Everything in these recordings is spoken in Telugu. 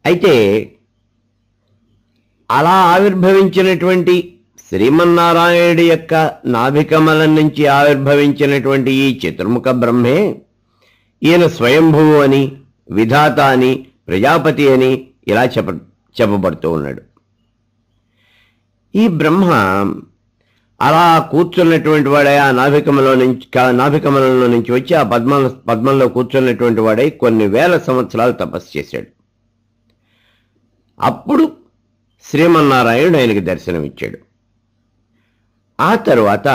అయితే అలా ఆవిర్భవించినటువంటి శ్రీమన్నారాయణుడి యొక్క నాభికమలం నుంచి ఆవిర్భవించినటువంటి ఈ చతుర్ముఖ బ్రహ్మే ఈయన స్వయంభువు అని, విధాత అని, ప్రజాపతి అని ఇలా చెప్పబడుతూ ఉన్నాడు. ఈ బ్రహ్మ అలా కూర్చున్నటువంటి వాడై ఆ నాభికమలంలో నుంచి వచ్చి ఆ పద్మంలో కూర్చున్నటువంటి వాడై కొన్ని వేల సంవత్సరాలు తపస్సు చేశాడు. అప్పుడు శ్రీమన్నారాయణుడు ఆయనకి దర్శనమిచ్చాడు. ఆ తరువాత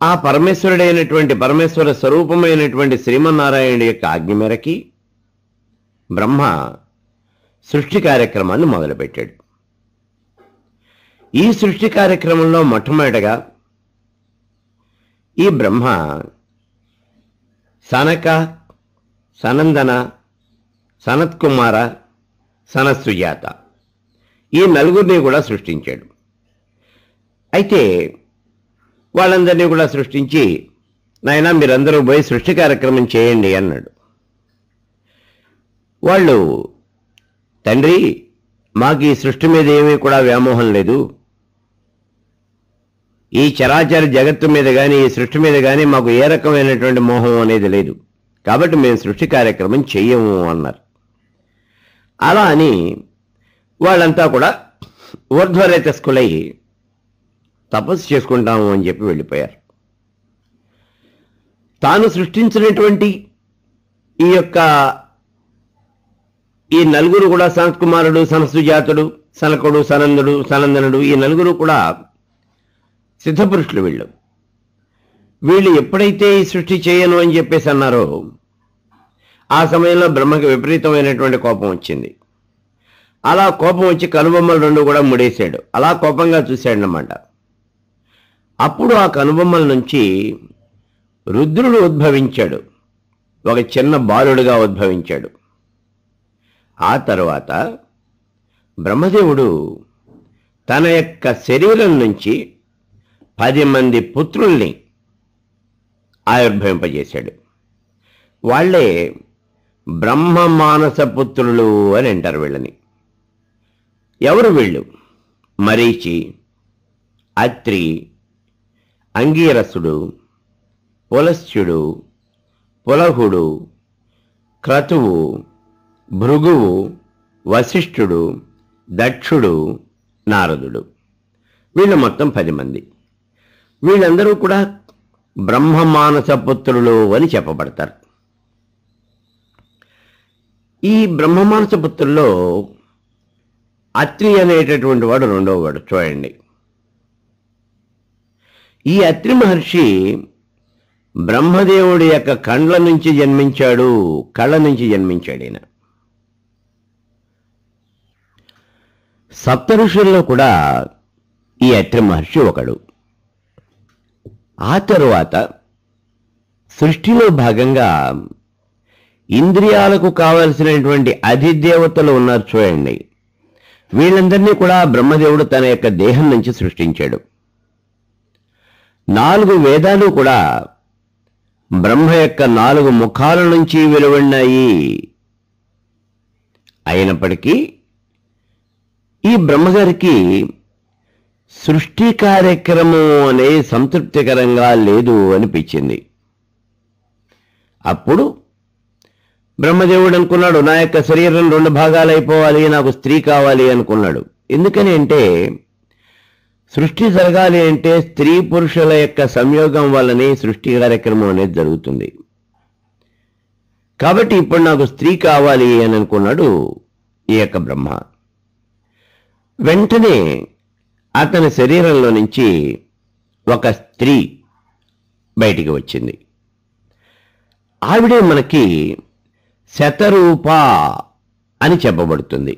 ఆ పరమేశ్వర స్వరూపమైనటువంటి శ్రీమన్నారాయణుడి యొక్క ఆజ్ఞ మేరకి బ్రహ్మ సృష్టి కార్యక్రమాన్ని మొదలుపెట్టాడు. ఈ సృష్టి కార్యక్రమంలో మొట్టమొదటగా ఈ బ్రహ్మ సనక, సనందన, సనత్కుమార, సనత్సుజాత ఈ నలుగురిని కూడా సృష్టించాడు. అయితే వాళ్ళందరినీ కూడా సృష్టించి, నాయనా మీరందరూ పోయి సృష్టి కార్యక్రమం చేయండి అన్నాడు. వాళ్ళు, తండ్రి మాకు ఈ సృష్టి మీద ఏమీ కూడా వ్యామోహం లేదు, ఈ చరాచర జగత్తు మీద కానీ ఈ సృష్టి మీద కానీ మాకు ఏ రకమైనటువంటి మోహం అనేది లేదు, కాబట్టి మేము సృష్టి కార్యక్రమం చెయ్యము అన్నారు. అలా అని వాళ్ళంతా కూడా ఊర్ధ్వరేతస్కులై తపస్సు చేసుకుంటాము అని చెప్పి వెళ్ళిపోయారు. తాను సృష్టించినటువంటి ఈ నలుగురు కూడా సనత్కుమారుడు, సనత్సుజాతుడు, సనకుడు, సనందుడు, సనందనుడు ఈ నలుగురు కూడా సిద్ధపురుషులు. వీళ్ళు ఎప్పుడైతే ఈ సృష్టి చేయను అని చెప్పేసి అన్నారో ఆ సమయంలో బ్రహ్మకి విపరీతమైనటువంటి కోపం వచ్చింది. అలా కోపం వచ్చి కనుబొమ్మలు రెండు కూడా ముడేశాడు. అలా కోపంగా చూశాడనమాట. అప్పుడు ఆ కనుబొమ్మల నుంచి రుద్రుడు ఉద్భవించాడు. ఒక చిన్న బాలుడుగా ఉద్భవించాడు. ఆ తరువాత బ్రహ్మదేవుడు తన యొక్క శరీరం నుంచి 10 మంది పుత్రుల్ని ఆవిర్భవింపజేశాడు. వాళ్లే బ్రహ్మ మానస పుత్రులు అని అంటారు వీళ్ళని. ఎవరు వీళ్ళు? మరీచి, అత్రి, అంగీరసుడు, పులస్త్యుడు, పులహుడు, క్రతువు, భృగువు, వశిష్ఠుడు, దక్షుడు, నారదుడు. వీళ్ళు మొత్తం 10 మంది. వీళ్ళందరూ కూడా బ్రహ్మమానస పుత్రులు అని చెప్పబడతారు. ఈ బ్రహ్మమానస పుత్రుల్లో అత్రి అనేటటువంటి వాడు రెండవ వాడు. చూడండి, ఈ అత్రి మహర్షి బ్రహ్మదేవుడి యొక్క కళ్ళ నుంచి జన్మించాడు. ఈయన సప్తఋషుల్లో కూడా ఈ అత్రి మహర్షి ఒకడు. ఆ తరువాత సృష్టిలో భాగంగా ఇంద్రియాలకు కావలసినటువంటి అధిదేవతలు ఉన్నారు చూడండి. వీళ్ళందరినీ కూడా బ్రహ్మదేవుడు తన యొక్క దేహం నుంచి సృష్టించాడు. 4 వేదాలు కూడా బ్రహ్మ యొక్క 4 ముఖాల నుంచి వెలువడినాయి. అయినప్పటికీ ఈ బ్రహ్మగారికి సృష్టి కార్యక్రమం అనేది సంతృప్తికరంగా లేదు అనిపించింది. అప్పుడు బ్రహ్మదేవుడు అనుకున్నాడు, నా యొక్క శరీరం 2 భాగాలైపోవాలి, నాకు స్త్రీ కావాలి అనుకున్నాడు. ఎందుకని అంటే సృష్టి జరగాలి అంటే స్త్రీ పురుషుల యొక్క సంయోగం వల్లనే సృష్టి కార్యక్రమం అనేది జరుగుతుంది. కాబట్టి ఇప్పుడు నాకు స్త్రీ కావాలి అని అనుకున్నాడు ఈ యొక్క బ్రహ్మ. వెంటనే అతని శరీరంలో నుంచి ఒక స్త్రీ బయటికి వచ్చింది. ఆవిడే మనకి శతరూప అని చెప్పబడుతుంది.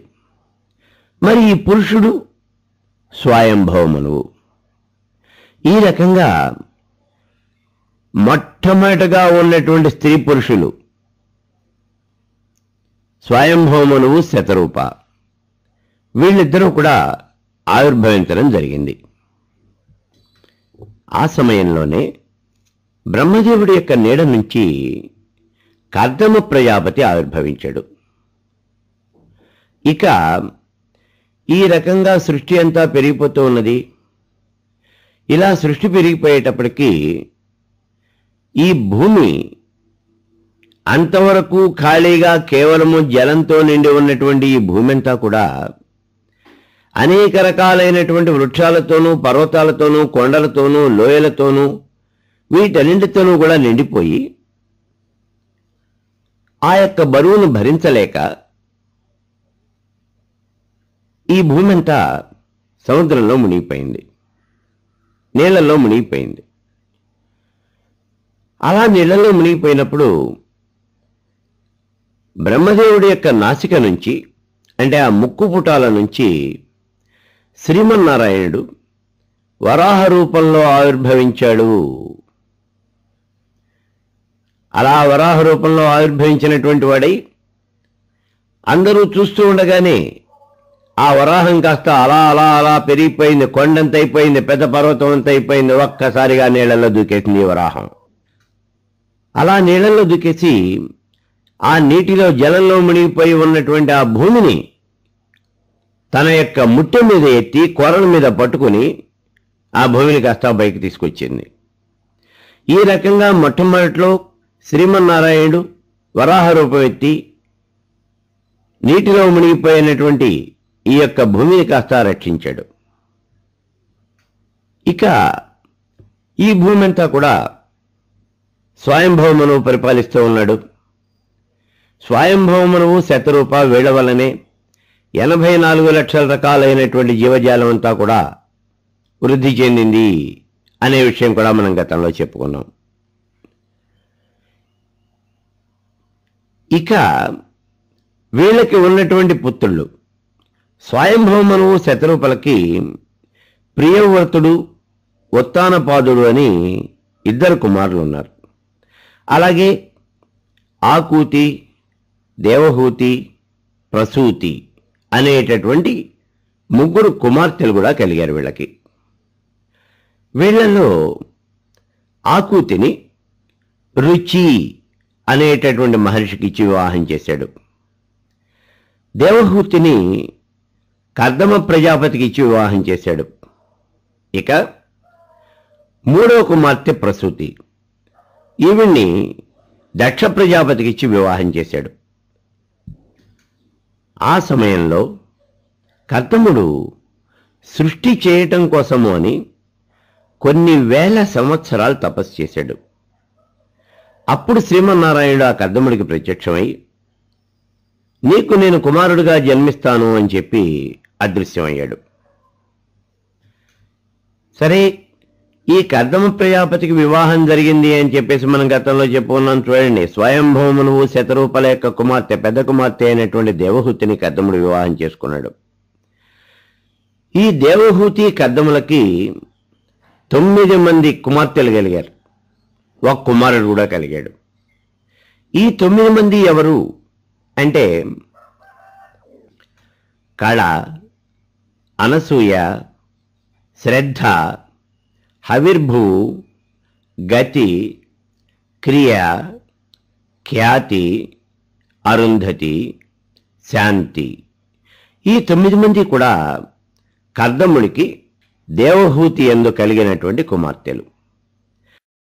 మరి ఈ పురుషుడు స్వయంభవమనువు. ఈ రకంగా మొట్టమొదటగా ఉన్నటువంటి స్త్రీ పురుషులు స్వయంభవమనువు, శతరూప, వీళ్ళిద్దరూ కూడా ఆవిర్భవించడం జరిగింది. ఆ సమయంలోనే బ్రహ్మదేవుడి యొక్క నీడ నుంచి కర్దమ ప్రజాపతి ఆవిర్భవించాడు. ఇక ఈ రకంగా సృష్టి అంతా పెరిగిపోతూ ఉన్నది. ఇలా సృష్టి పెరిగిపోయేటప్పటికీ ఈ భూమి అంతవరకు ఖాళీగా కేవలము జలంతో నిండి ఉన్నటువంటి ఈ భూమి అంతా కూడా అనేక రకాలైనటువంటి వృక్షాలతోనూ, పర్వతాలతోనూ, కొండలతోనూ, లోయలతోనూ, వీటన్నింటితోనూ కూడా నిండిపోయి ఆ యొక్క బరువును భరించలేక ఈ భూమి అంతా సముద్రంలో మునిగిపోయింది, నీళ్లలో మునిగిపోయింది. అలా నీళ్లలో మునిగిపోయినప్పుడు బ్రహ్మదేవుడి యొక్క నాసిక నుంచి, అంటే ఆ ముక్కు పుటాల నుంచి శ్రీమన్నారాయణుడు వరాహ రూపంలో ఆవిర్భవించాడు. అలా వరాహ రూపంలో ఆవిర్భవించినటువంటి వాడై అందరూ చూస్తూ ఉండగానే ఆ వరాహం కాస్త అలా అలా అలా పెరిగిపోయింది, కొండంత అయిపోయింది, పెద్ద పర్వతం అంత అయిపోయింది. ఒక్కసారిగా నీళ్లలో దూకేసింది ఈ వరాహం. అలా నీళ్లలో దూకేసి ఆ నీటిలో జలంలో మునిగిపోయి ఉన్నటువంటి ఆ భూమిని తన యొక్క ముట్టె మీద ఎత్తి కొరల మీద పట్టుకుని ఆ భూమిని కాస్త పైకి తీసుకొచ్చింది. ఈ రకంగా మొట్టమొదట్లో శ్రీమన్నారాయణుడు వరాహ రూపం ఎత్తి నీటిలో మునిగిపోయినటువంటి ఈ యొక్క భూమిని కాస్త రక్షించాడు. ఇక ఈ భూమి అంతా కూడా స్వయంభవమనువు పరిపాలిస్తూ ఉన్నాడు. స్వయంభవమనువు శతరూప వీళ్ల వల్లనే 84 లక్షల రకాలైనటువంటి జీవజాలం అంతా కూడా వృద్ధి చెందింది అనే విషయం కూడా మనం గతంలో చెప్పుకున్నాం. ఇక వీళ్ళకి ఉన్నటువంటి పుత్రులు స్వయంభవమనువు శతరూపలకి ప్రియవ్రతుడు, ఉత్తానపాదుడు అని 2 కుమారులు ఉన్నారు. అలాగే ఆకూతి, దేవహూతి, ప్రసూతి అనేటటువంటి 3 కుమార్తెలు కూడా కలిగారు వీళ్ళకి. వీళ్లలో ఆకూతిని రుచి అనేటటువంటి మహర్షికి ఇచ్చి వివాహం చేశాడు. దేవహూతిని కర్దమ ప్రజాపతికి ఇచ్చి వివాహం చేశాడు. ఇక 3వ కుమార్తె ప్రసూతి, ఈవిడ్ని దక్ష ప్రజాపతికి ఇచ్చి వివాహం చేశాడు. ఆ సమయంలో కర్దముడు సృష్టి చేయటం కోసము అని కొన్ని వేల సంవత్సరాలు తపస్సు చేశాడు. అప్పుడు శ్రీమన్నారాయణుడు ఆ కర్దముడికి ప్రత్యక్షమై నీకు నేను కుమారుడిగా జన్మిస్తాను అని చెప్పి అదృశ్యమయ్యాడు. సరే, ఈ కర్దమ ప్రజాపతికి వివాహం జరిగింది అని చెప్పేసి మనం గతంలో చెప్పుకున్నాం. చూడండి, స్వయంభవమనువు శతరూపల యొక్క కుమార్తె, పెద్ద కుమార్తె అయినటువంటి దేవహూతిని కర్దముడు వివాహం చేసుకున్నాడు. ఈ దేవహూతి కర్దములకి 9 మంది కుమార్తెలు కలిగారు, ఒక కుమారుడు కూడా కలిగాడు. ఈ 9 మంది ఎవరు అంటే కళ, అనసూయ, శ్రద్ధ, హవిర్భు, గతి, క్రియ, ఖ్యాతి, అరుంధతి, శాంతి. ఈ 9 మంది కూడా కర్దముడికి దేవహూతి యందు కలిగినటువంటి కుమార్తెలు.